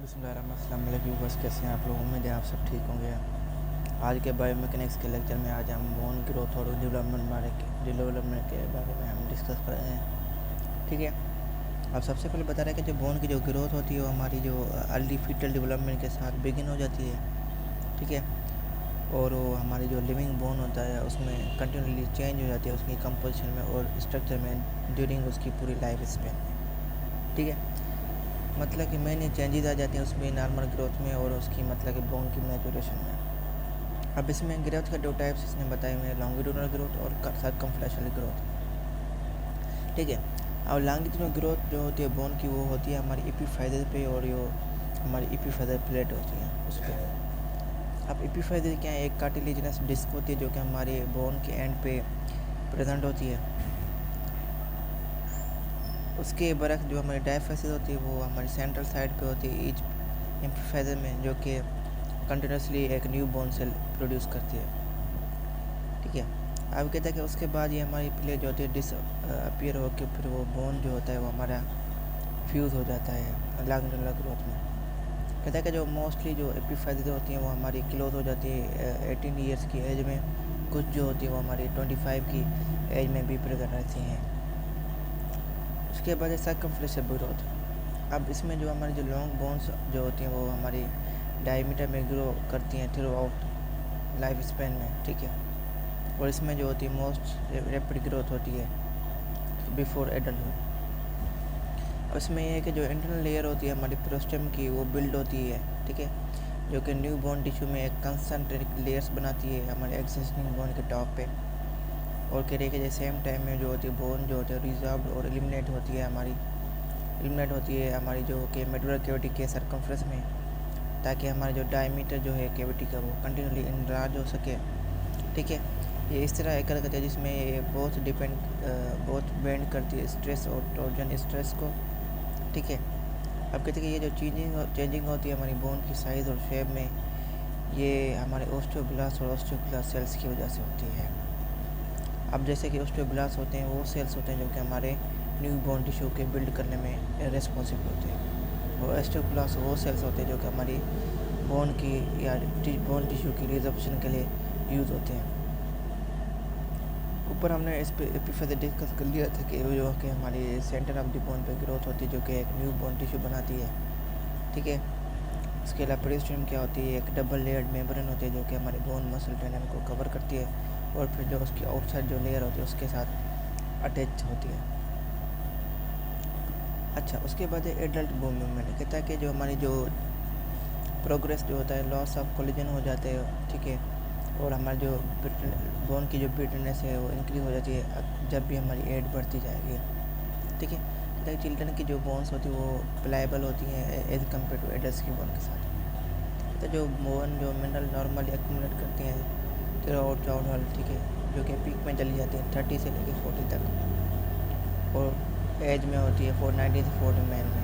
बिस्मिल्लाहिर्रहमानिर्रहीम। बस कैसे हैं आप लोग? उम्मीद है आप सब ठीक होंगे। आज के बायोमैकेनिक्स के लेक्चर में आज हम बोन ग्रोथ और डेवलपमेंट के बारे में हम डिस्कस कर रहे हैं। ठीक है, अब सबसे पहले बता रहे हैं कि जो बोन की जो ग्रोथ होती है वो हमारी जो अर्ली फीटल डेवलपमेंट के साथ बिगिन हो जाती है। ठीक है, और वो हमारी जो लिविंग बोन होता है उसमें कंटिन्यूसली चेंज हो जाती है उसकी कंपोजिशन में और स्ट्रक्चर में ड्यूरिंग उसकी पूरी लाइफ स्पेन में। ठीक है, मतलब कि मैंने चेंजेस आ जाते हैं उसमें नॉर्मल ग्रोथ में और उसकी मतलब कि बोन की मैचुरेशन में। अब इसमें ग्रोथ के दो टाइप्स इसने बताए हुए हैं, लॉन्गिट्यूडनल ग्रोथ और सर्कमफ्लेक्शनल ग्रोथ। ठीक है, अब लॉन्गिट्यूडनल ग्रोथ जो होती है बोन की वो होती है हमारी एपिफाइजर पे और जो हमारी एपिफाइजर प्लेट होती है उस पर। अब एपिफाइजर क्या है? एक कार्टिलेजिनस डिस्क होती है जो कि हमारे बोन के एंड पे प्रेजेंट होती है। उसके बरक्स जो हमारी डायफेसिस होती है वो हमारी सेंट्रल साइड पे होती है ईच एम्फीफाइजर में, जो कि कंटिन्यूसली एक न्यू बोन सेल प्रोड्यूस करती है। ठीक है, अब कहते हैं कि उसके बाद ये हमारी प्लेट जो होती है डिसअपियर होकर फिर वो बोन जो होता है वो हमारा फ्यूज़ हो जाता है लॉन्गिट्यूडनल ग्रोथ में। कहता है कि जो मोस्टली जो एपिफाइजर होती हैं वो हमारी क्लोज हो जाती है 18 ईयर्स की एज में, कुछ जो होती है वो हमारी 25 की एज में भी प्रेजेंट रहती हैं। उसके बाद है सर्कमफ्लेक्शनल ग्रोथ। अब इसमें जो हमारी जो लॉन्ग बोन्स जो होती हैं वो हमारी डायमीटर में ग्रो करती हैं थ्रू आउट लाइफ स्पेन में। ठीक है, और इसमें जो होती है मोस्ट रैपिड ग्रोथ होती है बिफोर एडल्टहुड। अब इसमें यह है कि जो इंटरनल लेयर होती है हमारी प्रोस्टेम की वो बिल्ड होती है। ठीक है, जो कि न्यू बोन टिश्यू में एक कंसंट्रेटिक लेयर्स बनाती है हमारे एग्जिस्टिंग बोन के टॉप पे। और कह रहे कि सेम टाइम में जो होती है बोन जो होती है रिजॉल्व और एलिमिनेट होती है हमारी जो कि मेडुलर कैविटी के सर्कमफ्रेंस में, ताकि हमारा जो डायमीटर जो है कैविटी का वो कंटिन्यूसली इनलार्ज हो सके। ठीक है, ये इस तरह एक करते हैं जिसमें ये बहुत बेंड करती है स्ट्रेस और टॉर्जन स्ट्रेस को। ठीक है, अब कहते हैं कि ये जो चेंजिंग होती है हमारी बोन की साइज़ और शेप में, ये हमारे ओस्टियोब्लास्ट और ऑस्टियोक्लास्ट सेल्स की वजह से होती है। अब जैसे कि ओस्टियोब्लास्ट होते हैं वो सेल्स होते हैं जो कि हमारे न्यू बोन टिश्यू के बिल्ड करने में रिस्पॉन्सिबल होते हैं, और ऑस्टियोक्लास्ट वो सेल्स होते हैं जो कि हमारी बोन की या बोन टिश्यू की रिजर्वेशन के लिए यूज़ होते हैं। ऊपर हमने इस पर एपिफाइजर डिस्कस कर लिया था कि जो कि हमारी सेंटर ऑफ द बोन पे ग्रोथ होती है जो कि एक न्यू बोन टिश्यू बनाती है। ठीक है, इसके अलावा पेरिस्टियम क्या होती है? एक डबल लेयर्ड मेम्ब्रेन होती है जो कि हमारे बोन मसल टेंडन को कवर करती है और फिर जो उसकी आउटसाइड जो लेयर होती है उसके साथ अटैच होती है। अच्छा, उसके बाद है एडल्ट बोन मूवमेंट। कहता है कि जो हमारी जो प्रोग्रेस जो होता है लॉस ऑफ कोलेजन हो जाते हैं। ठीक है, और हमारी जो बोन की जो ब्रिटलनेस है वो इंक्रीज हो जाती है जब भी हमारी एज बढ़ती जाएगी। ठीक है, कहता है चिल्ड्रन की जो बोन्स होती है वो प्लायबल होती हैं एज कम्पेयर टू एडल्ट की बोन के साथ। तो जो बोन जो मिनरल नॉर्मली एक्यूमुलेट करती हैं थ्रू आउट चाइल्डहुड। ठीक है, जो कि पीक में चली जाती है 30 से लेकर 40 तक, और एज में होती है 490 से 40 मैन में।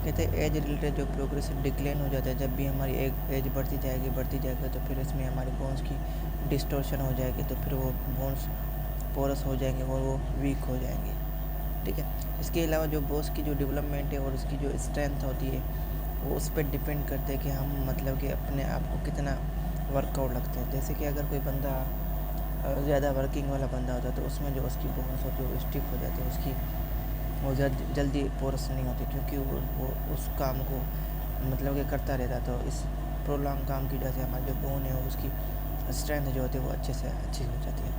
कहते हैं एज रिलेटेड जो प्रोग्रेसिव डिक्लाइन हो जाता है जब भी हमारी एज बढ़ती जाएगी तो फिर इसमें हमारी बोन्स की डिस्टोर्शन हो जाएगी, तो फिर वो बोन्स पोरस हो जाएंगे और वो वीक हो जाएंगे। ठीक है, इसके अलावा जो बोन्स की जो डेवलपमेंट है और उसकी जो स्ट्रेंथ होती है वो उस पर डिपेंड करते हैं कि हम मतलब कि अपने आप को कितना वर्कआउट लगता है। जैसे कि अगर कोई बंदा ज़्यादा वर्किंग वाला बंदा होता है तो उसमें जो उसकी बोन्स होती है वो स्टिफ हो जाती है, उसकी वो जल्दी पोरस नहीं होती, क्योंकि वो उस काम को मतलब कि करता रहता है। तो इस प्रोलॉन्ग काम की वजह से हमारी जो बोन है उसकी स्ट्रेंथ जो होती है वो अच्छी हो जाती है।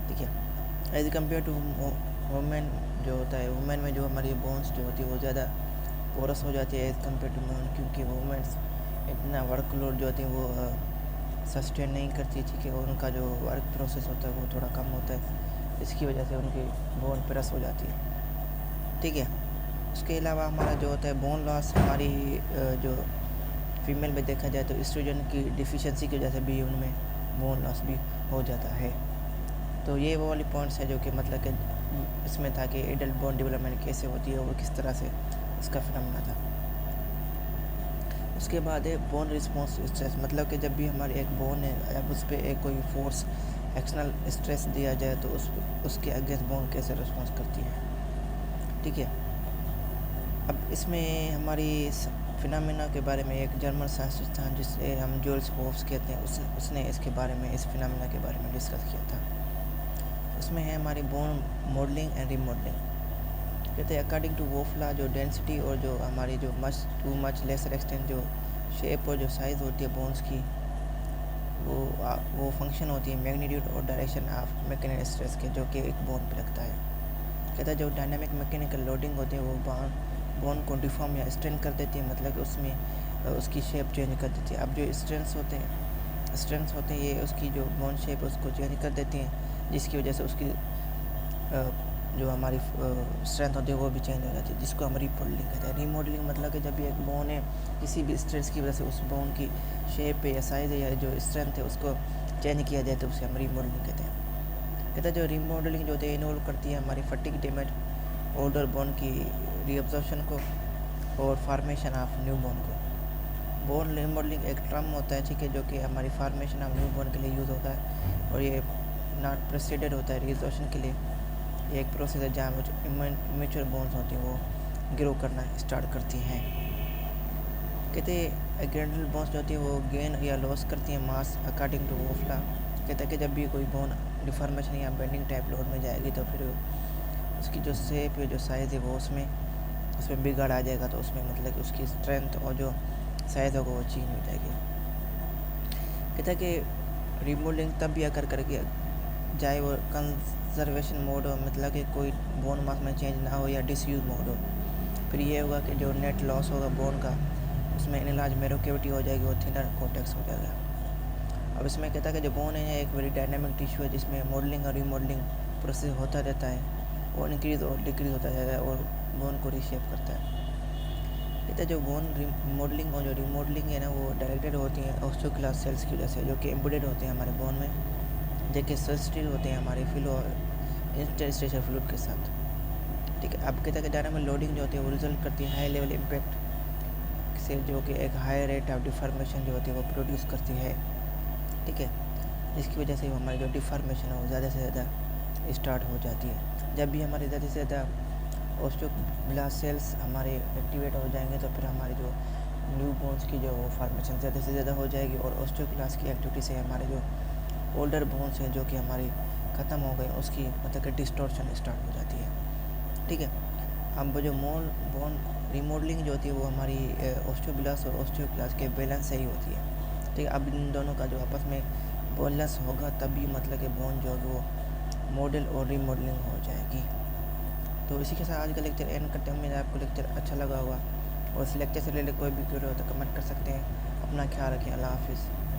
ठीक है, एज कम्पेयर टू वुमेन जो होता है, वुमेन में जो हमारी बोन्स जो होती है वो ज़्यादा पोरस हो जाती है एज कम्पेयर टू मैन, क्योंकि वुमेन्स इतना वर्कलोड जो होती है वो सस्टेन नहीं करती। ठीक है, और उनका जो वर्क प्रोसेस होता है वो थोड़ा कम होता है, इसकी वजह से उनकी बोन प्रेस हो जाती है। ठीक है, उसके अलावा हमारा जो होता है बोन लॉस हमारी जो फीमेल में देखा जाए तो एस्ट्रोजन की डिफिशिएंसी की वजह से भी उनमें बोन लॉस भी हो जाता है। तो ये वो वाली पॉइंट्स है जो कि मतलब कि इसमें था कि एडल्ट बोन डेवलपमेंट कैसे होती है और किस तरह से इसका फिनोमेना था। उसके बाद है बोन रिस्पॉन्स स्ट्रेस, मतलब कि जब भी हमारी एक बोन है अब उस पर एक कोई फोर्स एक्सटर्नल स्ट्रेस दिया जाए तो उसके अगेंस्ट बोन कैसे रिस्पॉन्स करती है। ठीक है, अब इसमें हमारी फिनोमेना के बारे में एक जर्मन साइंटिस्ट था जिसे हम जूल्स होफ्स कहते हैं, उसने इसके बारे में, इस फिनोमेना के बारे में डिस्कस किया था। उसमें है हमारी बोन मॉडलिंग एंड रीमॉडलिंग। कहते हैं अकॉर्डिंग टू वोफला जो डेंसिटी और जो हमारी जो टू मच लेसर एक्सटेंट जो शेप और जो साइज़ होती है बोन्स की, वो फंक्शन होती है मैग्नीट्यूड और डायरेक्शन ऑफ मैकेनिकल स्ट्रेस के, जो कि एक बोन पे लगता है। कहता है जो डायनामिक मैकेनिकल लोडिंग होती है वो बोन को डिफॉर्म या स्ट्रेन कर देती है, मतलब कि उसमें उसकी शेप चेंज कर देती है। अब जो स्ट्रेंथ्स होते हैं ये उसकी जो बोन शेप उसको चेंज कर देती हैं, जिसकी वजह से उसकी जो हमारी स्ट्रेंथ होती है वो भी चेंज हो जाती है, जिसको हम रीमॉडलिंग कहते हैं। रीमॉडलिंग मतलब कि जब भी एक बोन है किसी भी स्ट्रेस की वजह से उस बोन की शेप या साइज़ या जो स्ट्रेंथ है उसको चेंज किया जाए तो उसे हम रीमॉडलिंग कहते हैं। कहते हैं जो रीमॉडलिंग जो होती है इन्वॉल्व करती है हमारी फटीग डैमेज, ओल्डर बोन की रीअब्जॉर्प्शन को और फार्मेशन ऑफ न्यू बोन को। बोन रीमॉडलिंग एक टर्म होता है, ठीक है, जो कि हमारी फार्मेशन ऑफ न्यू बोन के लिए यूज़ होता है और ये नॉट प्रेसिडेड होता है रीअब्जॉर्प्शन के लिए। ये एक प्रोसेस है जहाँ इमेच्योर बोन्स होती हैं वो ग्रो करना स्टार्ट करती हैं। कहते हैं ग्रैंडल बोन्स जो होती है वो गेन या लॉस करती हैं मास अकॉर्डिंग टू वोफला। कहते हैं कि जब भी कोई बोन डिफॉर्मेशन या बेंडिंग टाइप लोड में जाएगी तो फिर उसकी जो शेप या जो साइज़ है वो उसमें बिगाड़ आ जाएगा, तो उसमें मतलब कि उसकी स्ट्रेंथ और जो साइज़ होगा वो चेंज हो जाएगी। कहता है कि रिमोल्डिंग तब भी अगर करके जाए वो कंजर्वेशन मोड हो, मतलब कि कोई बोन मास में चेंज ना हो या डिसयूज मोड हो, फिर ये होगा कि जो नेट लॉस होगा बोन का उसमें इनलार्ज मैरो कैविटी हो जाएगी और थिनर कॉर्टेक्स हो जाएगा। अब इसमें कहता है कि जो बोन है एक वेरी डायनामिक टिश्यू है जिसमें मॉडलिंग और रीमॉडलिंग प्रोसेस होता रहता है, वो इंक्रीज और डिक्रीज होता जाता है और बोन को रीशेप करता है। कहते हैं जो बोन मॉडलिंग और जो रीमॉडलिंग है ना वो डायरेक्टेड होती हैं ऑस्टियोक्लास्ट सेल्स की वजह से, जो कि एम्बेडेड होते हैं हमारे बोन में, जो कि सेल्स्टिल होते हैं हमारे फिलो इंटरस्टिशियल फ्लूइड के साथ। ठीक है, अब कहते हैं कि डायनामिक लोडिंग जो होती है वो रिजल्ट करती है हाई लेवल इम्पैक्ट से, जो कि एक हाई रेट ऑफ डिफॉर्मेशन जो होती है वो प्रोड्यूस करती है। ठीक है, जिसकी वजह से हमारी जो डिफॉर्मेशन है वो ज़्यादा से ज़्यादा स्टार्ट हो जाती है। जब भी हमारे ज़्यादा से ज़्यादा ऑस्टियोब्लास्ट सेल्स हमारे एक्टिवेट हो जाएंगे तो फिर हमारी जो न्यू बोन्स की जो फॉर्मेशन ज़्यादा से ज़्यादा हो जाएगी और ऑस्टियोब्लास्ट की एक्टिविटी से हमारे जो ओल्डर बोन्स हैं जो कि हमारी ख़त्म हो गई उसकी मतलब कि डिस्टॉर्शन स्टार्ट हो जाती है। ठीक है, अब जो बोन रिमॉडलिंग जो होती है वो हमारी ऑस्टियोब्लास्ट और ऑस्टियोक्लास्ट के बैलेंस से ही होती है। ठीक है, अब इन दोनों का जो आपस में बैलेंस होगा तभी मतलब कि बोन जो है वो मॉडल और रीमॉडलिंग हो जाएगी। तो इसी के साथ आज का लेक्चर एंड करते हैं। उम्मीद है आपको लेक्चर अच्छा लगा होगा और इस लेक्चर से रिलेटेड कोई भी क्वेरी हो तो कमेंट कर सकते हैं। अपना ख्याल रखें। अल्लाह हाफिज़।